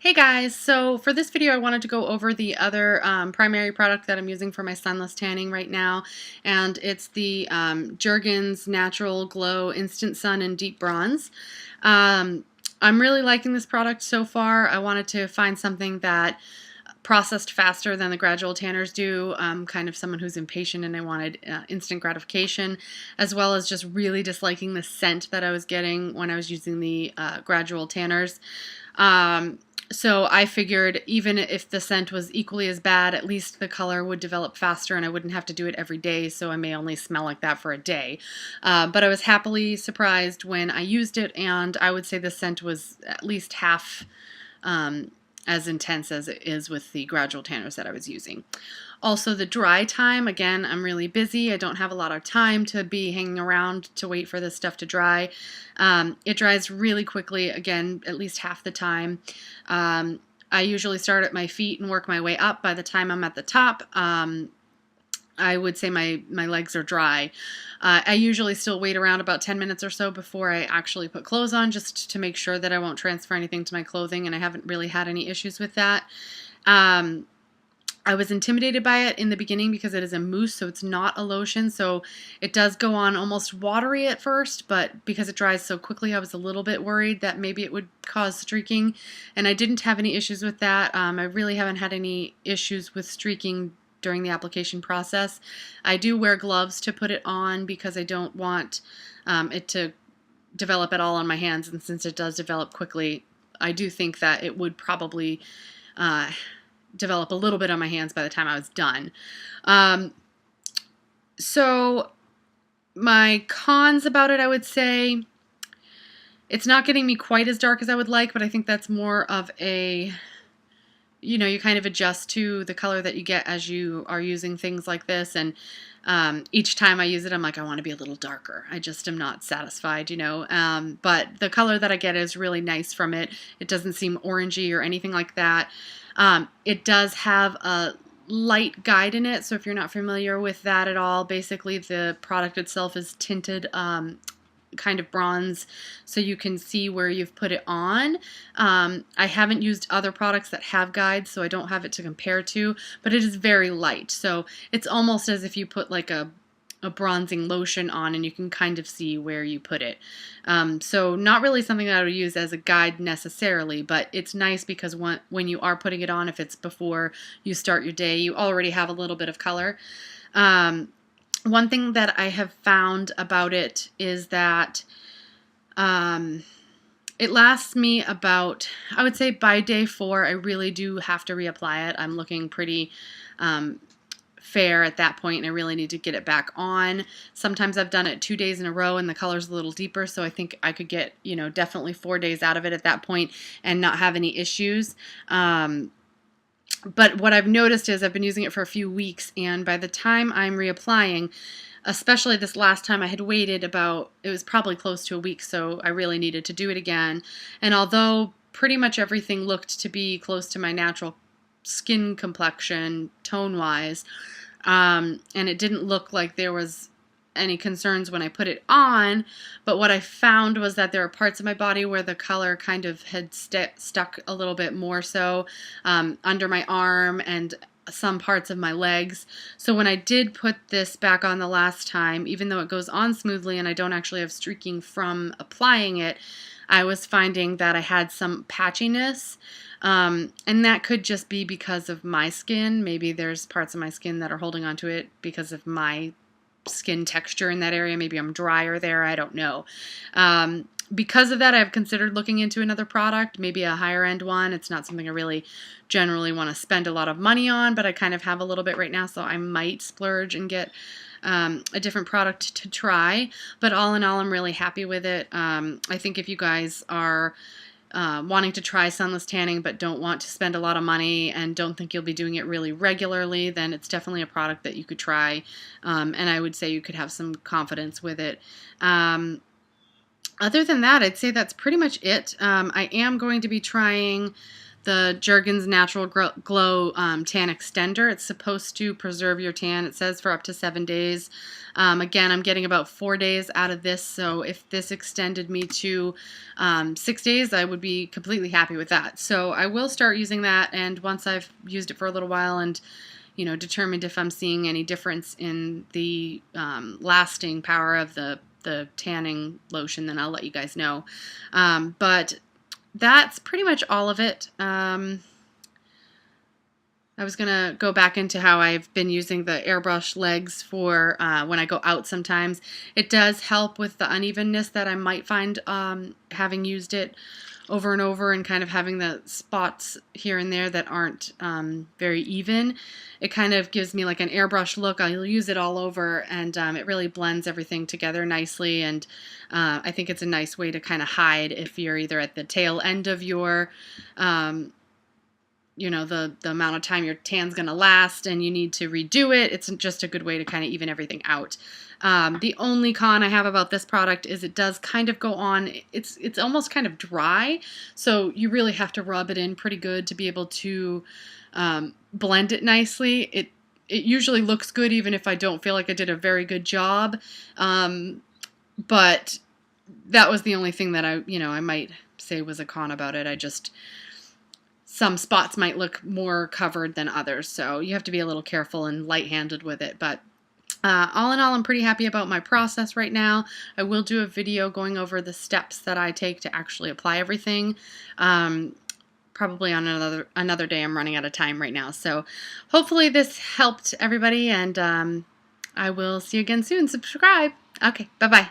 Hey guys, so for this video I wanted to go over the other primary product that I'm using for my sunless tanning right now, and it's the Jergens Natural Glow Instant Sun and Deep Bronze. I'm really liking this product so far. I wanted to find something that processed faster than the gradual tanners do. I'm kind of someone who's impatient and I wanted instant gratification, as well as just really disliking the scent that I was getting when I was using the gradual tanners. So I figured even if the scent was equally as bad, at least the color would develop faster and I wouldn't have to do it every day, so I may only smell like that for a day. But I was happily surprised when I used it, and I would say the scent was at least half as intense as it is with the gradual tanners that I was using. Also, the dry time, again, I'm really busy. I don't have a lot of time to be hanging around to wait for this stuff to dry. It dries really quickly, again, at least half the time. I usually start at my feet and work my way up. By the time I'm at the top, I would say my legs are dry. I usually still wait around about 10 minutes or so before I actually put clothes on, just to make sure that I won't transfer anything to my clothing, and I haven't really had any issues with that. I was intimidated by it in the beginning because it is a mousse, so it's not a lotion, so it does go on almost watery at first, but because it dries so quickly, I was a little bit worried that maybe it would cause streaking, and I didn't have any issues with that. I really haven't had any issues with streaking during the application process. I do wear gloves to put it on because I don't want it to develop at all on my hands, and since it does develop quickly, I do think that it would probably develop a little bit on my hands by the time I was done. So my cons about it, I would say, it's not getting me quite as dark as I would like, but I think that's more of a, you kind of adjust to the color that you get as you are using things like this, and each time I use it, I'm like, I want to be a little darker. I just am not satisfied, but the color that I get is really nice from it. It doesn't seem orangey or anything like that. It does have a light guide in it, so if you're not familiar with that at all, basically the product itself is tinted kind of bronze, so you can see where you've put it on. I haven't used other products that have guides, so I don't have it to compare to, but it is very light, so it's almost as if you put like a bronzing lotion on and you can kind of see where you put it. So not really something that I would use as a guide necessarily, but it's nice because when you are putting it on, if it's before you start your day, you already have a little bit of color. One thing that I have found about it is that it lasts me about, I would say by day 4, I really do have to reapply it. I'm looking pretty fair at that point, and I really need to get it back on. Sometimes I've done it 2 days in a row and the color's a little deeper, so I think I could get, definitely 4 days out of it at that point and not have any issues. But what I've noticed is I've been using it for a few weeks, and by the time I'm reapplying, especially this last time, I had waited it was probably close to a week, so I really needed to do it again. And although pretty much everything looked to be close to my natural skin complexion tone-wise, and it didn't look like there was any concerns when I put it on, but what I found was that there were parts of my body where the color kind of had stuck a little bit more so under my arm and some parts of my legs. So when I did put this back on the last time, even though it goes on smoothly and I don't actually have streaking from applying it, I was finding that I had some patchiness, and that could just be because of my skin. Maybe there's parts of my skin that are holding onto it because of my skin texture in that area. Maybe I'm drier there. I don't know. Because of that, I've considered looking into another product, maybe a higher end one. It's not something I really generally want to spend a lot of money on, but I kind of have a little bit right now, so I might splurge and get a different product to try. But all in all, I'm really happy with it. I think if you guys are wanting to try sunless tanning but don't want to spend a lot of money and don't think you'll be doing it really regularly, then it's definitely a product that you could try, and I would say you could have some confidence with it. Other than that, I'd say that's pretty much it. I am going to be trying the Jergens Natural Glow Tan Extender. It's supposed to preserve your tan, it says, for up to 7 days. Again, I'm getting about 4 days out of this, so if this extended me to 6 days, I would be completely happy with that. So I will start using that, and once I've used it for a little while and determined if I'm seeing any difference in the lasting power of the tanning lotion, then I'll let you guys know. But that's pretty much all of it. I was going to go back into how I've been using the airbrush legs for when I go out sometimes. It does help with the unevenness that I might find having used it over and over and kind of having the spots here and there that aren't very even. It kind of gives me like an airbrush look. I'll use it all over, and it really blends everything together nicely, and I think it's a nice way to kind of hide if you're either at the tail end of your the amount of time your tan's going to last and you need to redo it. It's just a good way to kind of even everything out. The only con I have about this product is it does kind of go on, it's almost kind of dry, so you really have to rub it in pretty good to be able to blend it nicely. It usually looks good even if I don't feel like I did a very good job, but that was the only thing that I might say was a con about it. Some spots might look more covered than others, so you have to be a little careful and light-handed with it. But all in all, I'm pretty happy about my process right now. I will do a video going over the steps that I take to actually apply everything. Probably on another day. I'm running out of time right now. So hopefully this helped everybody, and I will see you again soon. Subscribe. Okay, bye-bye.